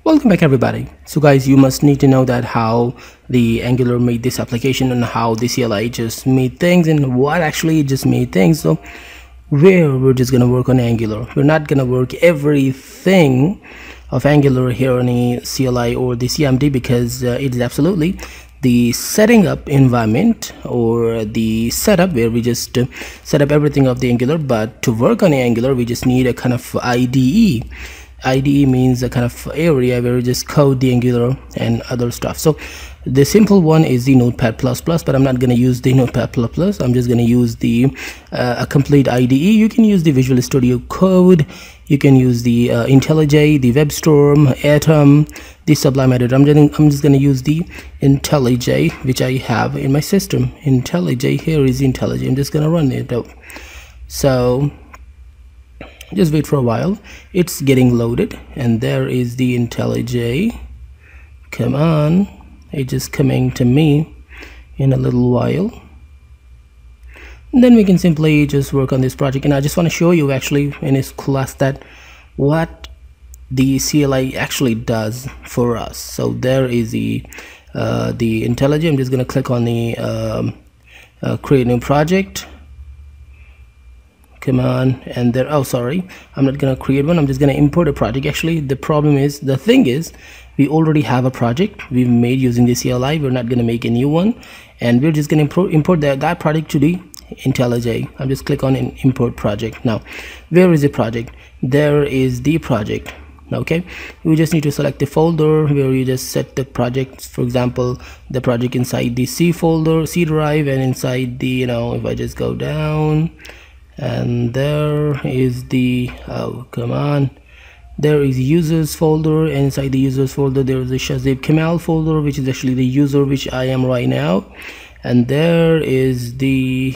Welcome back everybody. So guys, you must need to know that how the Angular made this application and how the CLI just made things and what actually it just made things. So we're just gonna work on Angular. We're not gonna work everything of Angular here on the CLI or the CMD because it is absolutely the setting up environment or the setup where we just set up everything of the Angular. But to work on the Angular, we just need a kind of IDE. IDE means a kind of area where we just code the Angular and other stuff. So the simple one is the Notepad++, but I'm not going to use the Notepad++. I'm just going to use the a complete IDE. You can use the Visual Studio Code, you can use the IntelliJ, the WebStorm, Atom, the Sublime Editor. I'm just going to use the IntelliJ, which I have in my system. IntelliJ, here is IntelliJ. I'm just going to run it out. So just wait for a while, it's getting loaded, and there is the IntelliJ. Come on, it's just coming to me in a little while, and then we can simply just work on this project. And I just want to show you actually in this class that what the CLI actually does for us. So there is the IntelliJ. I'm just going to click on the create new project. Come on, and there, oh sorry, I'm not gonna create one, I'm just gonna import a project. Actually the thing is we already have a project we've made using the CLI. We're not gonna make a new one, and we're just gonna import that project to the IntelliJ. I'm just click on an import project. Now where is the project? There is the project. Okay, we just need to select the folder where you just set the project. For example, the project inside the C folder, C drive, and inside the, if I just go down, and there is the, oh come on, there is users folder, and inside the users folder there is a Shahzaib Kamal folder, which is actually the user which I am right now, and there is the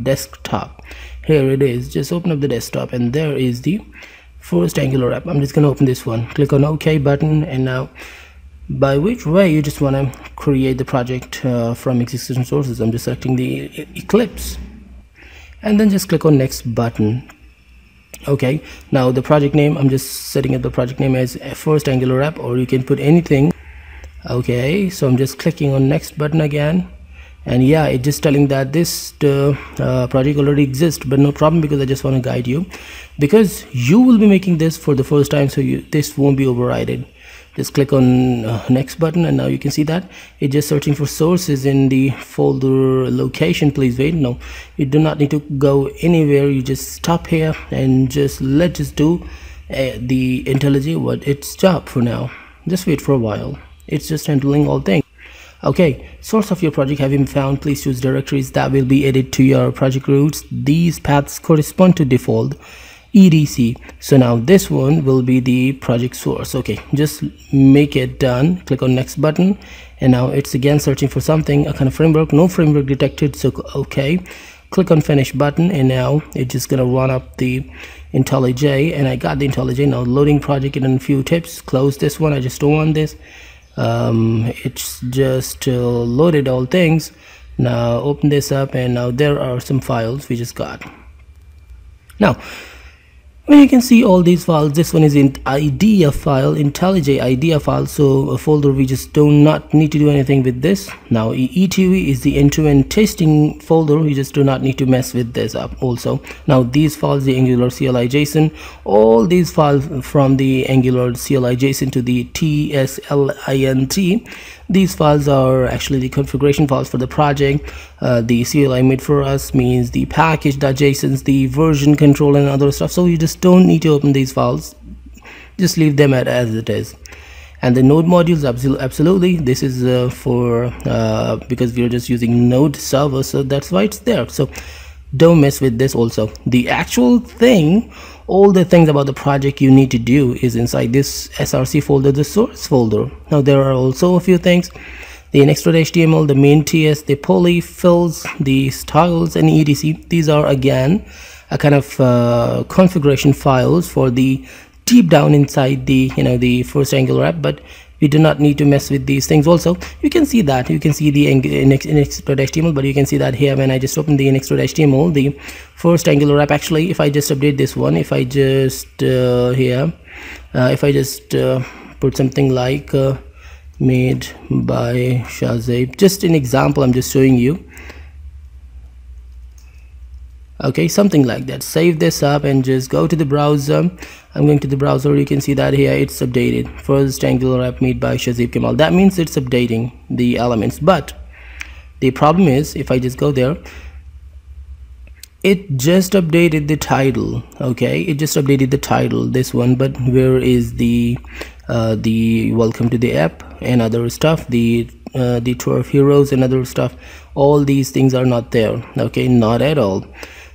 desktop. Here it is. Just open up the desktop, and there is the first Angular app. I'm just gonna open this one, click on OK button, and now by which way you just want to create the project from existing sources. I'm just selecting the Eclipse, and then just click on next button. Okay, now the project name, I'm just setting up the project name as first Angular app, or you can put anything. Okay, so I'm just clicking on next button again, and yeah, it's just telling that this project already exists, but no problem, because I just want to guide you, because you will be making this for the first time, so this won't be overridden. Just click on next button, and now you can see that it's just searching for sources in the folder location. Please wait. No, you do not need to go anywhere. You just stop here and let's just do the IntelliJ what its job for now. Just wait for a while. It's just handling all things. Okay, source of your project have been found. Please choose directories that will be added to your project roots. These paths correspond to default EDC. So now this one will be the project source. Okay, just make it done. Click on next button, and now it's again searching for something, a kind of framework. No framework detected, so okay, click on finish button, and now it's just gonna run up the IntelliJ, and I got the IntelliJ. Now loading project in a few tips. Close this one, I just don't want this. It's just loaded all things. Now open this up, and now there are some files we just got. Now when you can see all these files, this one is in idea file, IntelliJ idea file, so a folder we just do not need to do anything with this. Now E2E is the end-to-end testing folder. You just do not need to mess with this up also. Now these files, the Angular CLI JSON, all these files from the Angular CLI JSON to the TSLINT, these files are actually the configuration files for the project. The CLI made for us means the package.jsons, the version control, and other stuff. So you just don't need to open these files. Just leave them as it is. And the node modules, absolutely, this is for because we're just using node server, so that's why it's there. So don't mess with this also. The actual thing, all the things about the project you need to do is inside this src folder, the source folder. Now there are also a few things: the index.html, the main ts, the poly, fills, the styles, and etc. These are again a kind of configuration files for the deep down inside the the first Angular app. But We do not need to mess with these things. Also, you can see that in Instructor.html, but you can see that here when I just open the Instructor.html, the first Angular app, actually, if I just update this one, if I just put something like made by Shahzaib, just an example I'm just showing you. Okay, something like that. Save this up and just go to the browser. I'm going to the browser. You can see that here it's updated. First Angular app made by Shahzaib Kamal. That means it's updating the elements. But the problem is, if I just go there, it just updated the title. Okay, it just updated the title, this one, but where is the welcome to the app and other stuff, the tour of heroes and other stuff? All these things are not there. Okay, not at all.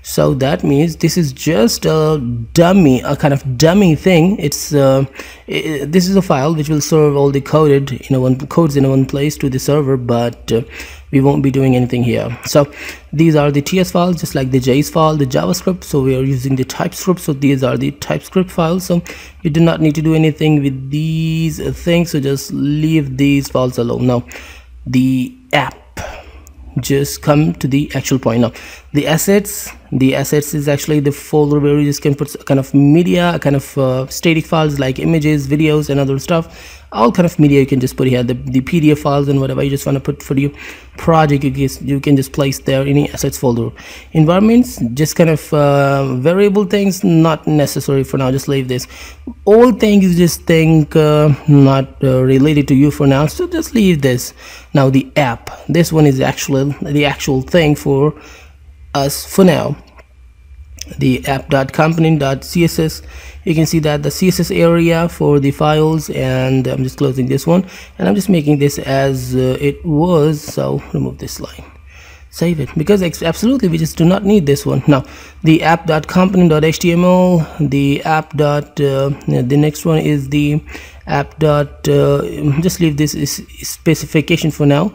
So that means this is just a dummy, a kind of dummy thing. It's this is a file which will serve all the codes in one place to the server, but we won't be doing anything here. So these are the TS files, just like the JS file, the JavaScript. So we are using the TypeScript. So these are the TypeScript files. So you do not need to do anything with these things. So just leave these files alone. Now the app, just come to the actual point. Now the assets is actually the folder where you just can put a kind of media, a kind of static files like images, videos and other stuff. All kind of media you can just put here, the PDF files and whatever you just want to put for your project. You can just place there any assets folder. Environments, just kind of variable things, not necessary for now. Just leave this. All things you just think not related to you for now, so just leave this. Now the app, this one is actually the actual thing for us for now. The app.component.css, you can see that the CSS area for the files, and I'm just closing this one and I'm just making this as it was. So remove this line, save it, because absolutely we just do not need this one. Now the app.component.html, the app. The next one is the app. Just leave this specification for now.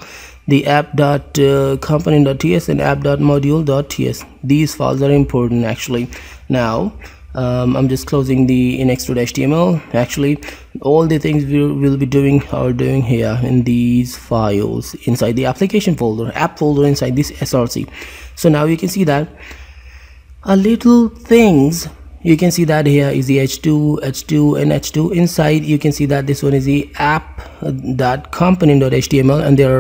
The app.component.ts and app.module.ts. These files are important actually. Now I'm just closing the Instructor.html. Actually all the things we will be doing are doing here in these files inside the application folder, app folder inside this src. So now you can see that a little things. You can see that here is the h2 and h2. Inside you can see that this one is the app.component.html, and there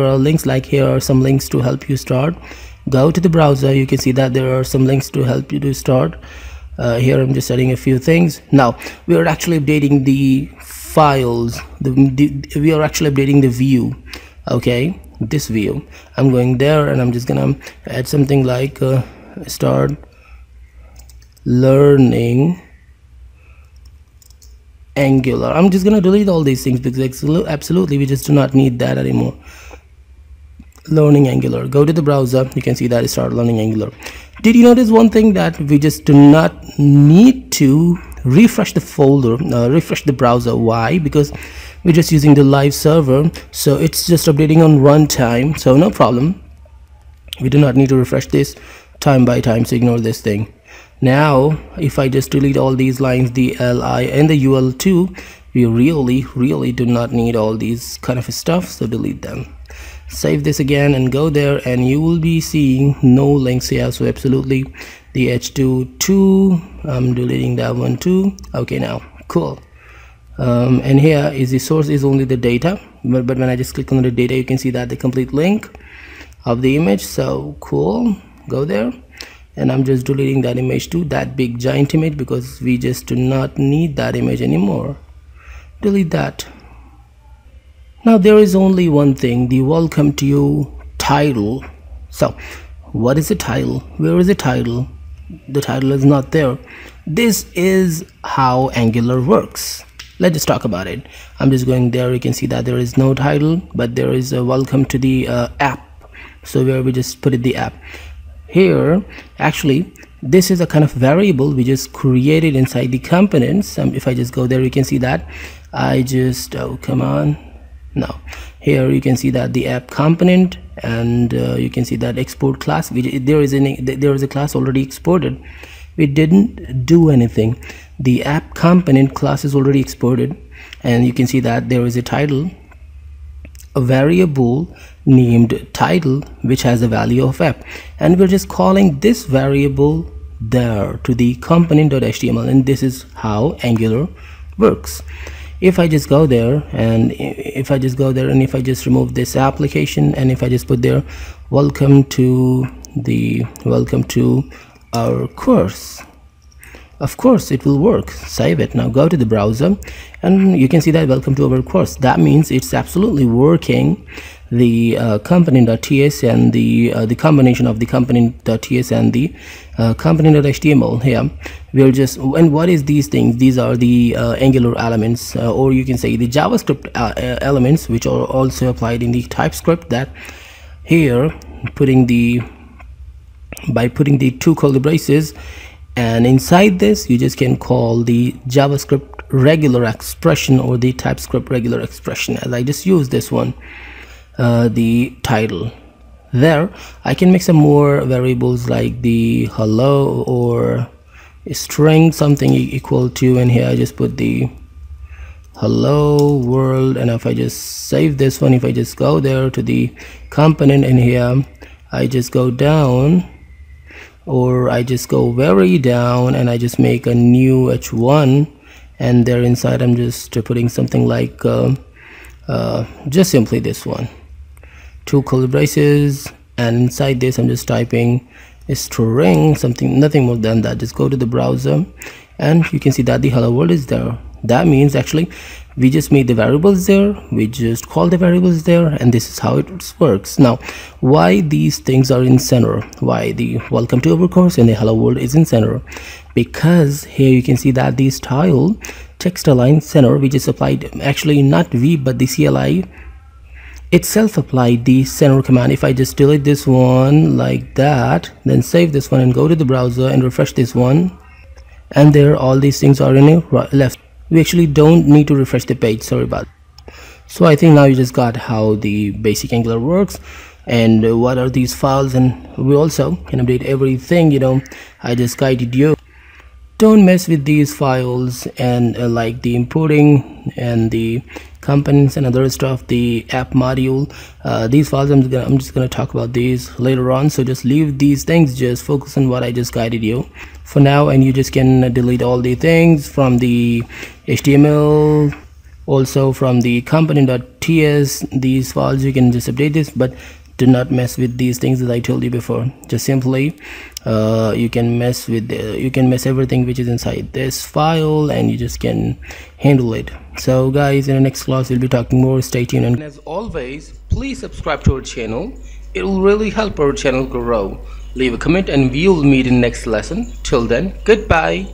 are links, like here are some links to help you start. Go to the browser, you can see that there are some links to help you to start. Here I'm just adding a few things. Now we are actually updating the files, we are actually updating the view. Okay, this view, I'm going there and I'm just gonna add something like start learning Angular. I'm just gonna delete all these things because absolutely we just do not need that anymore. Learning Angular. Go to the browser, you can see that it started learning Angular. Did you notice one thing, that we just do not need to refresh the folder, refresh the browser? Why? Because we're just using the live server, so it's just updating on runtime, so no problem. We do not need to refresh this time by time, so ignore this thing. Now if I just delete all these lines, the li and the ul2, we really do not need all these kind of stuff, so delete them. Save this again and go there and you will be seeing no links here. So absolutely the h2 I'm deleting that one too. Okay, now cool. And here is the source is only the data, but when I just click on the data, you can see that the complete link of the image. So cool, go there. And I'm just deleting that image too, that big giant image, because we just do not need that image anymore. Delete that. Now there is only one thing, the welcome to you title. So what is the title? Where is the title? The title is not there. This is how Angular works. Let's just talk about it. I'm just going there. You can see that there is no title, but there is a welcome to the app. So where we just put it, the app. Here actually this is a kind of variable we just created inside the components. If I just go there, you can see that I just come on. Now here you can see that the app component, and you can see that export class. There is a class already exported, we didn't do anything. The app component class is already exported, and you can see that there is a title, a variable named title, which has a value of app, and we're just calling this variable there to the component.html, and this is how Angular works. If I just go there and if I just remove this application, and if I just put there welcome to our course, of course it will work. Save it. Now go to the browser and you can see that welcome to our course. That means it's absolutely working. The component.ts and the combination of the component.ts and the component.html. Here we are just, and what is these things? These are the Angular elements, or you can say the JavaScript elements, which are also applied in the TypeScript. That here by putting the two curly braces, and inside this you just can call the JavaScript regular expression or the TypeScript regular expression, as I just use this one, the title. There I can make some more variables like the hello or a string something equal to, and here I just put the hello world. And if I just save this one, if I just go there to the component, and here I just go down, or I just go very down, and I just make a new h1, and there inside I'm just putting something like just simply this one, two curly braces, and inside this I'm just typing a string something, nothing more than that. Just go to the browser and you can see that the hello world is there. That means actually we just made the variables there, we just call the variables there, and this is how it works. Now why these things are in center, why the welcome to our course and the hello world is in center? Because here you can see that the style text align center, we just applied, actually not we but the CLI itself applied the center command. If I just delete this one like that, then save this one and go to the browser and refresh this one, and there all these things are in the left. We actually don't need to refresh the page, sorry about it. So I think now you just got how the basic Angular works and what are these files, and we also can update everything, you know. I just guided you. Don't mess with these files, and like the importing and the components and other stuff, the app module, these files I'm just gonna talk about these later on, so just leave these things, just focus on what I just guided you for now, and you just can delete all the things from the HTML, also from the component.ts. These files you can just update this, but do not mess with these things that I told you before. Just simply you can mess everything which is inside this file, and you just can handle it. So guys, in the next class we'll be talking more. Stay tuned, and as always, please subscribe to our channel. It will really help our channel grow. Leave a comment and we'll meet in next lesson. Till then, goodbye.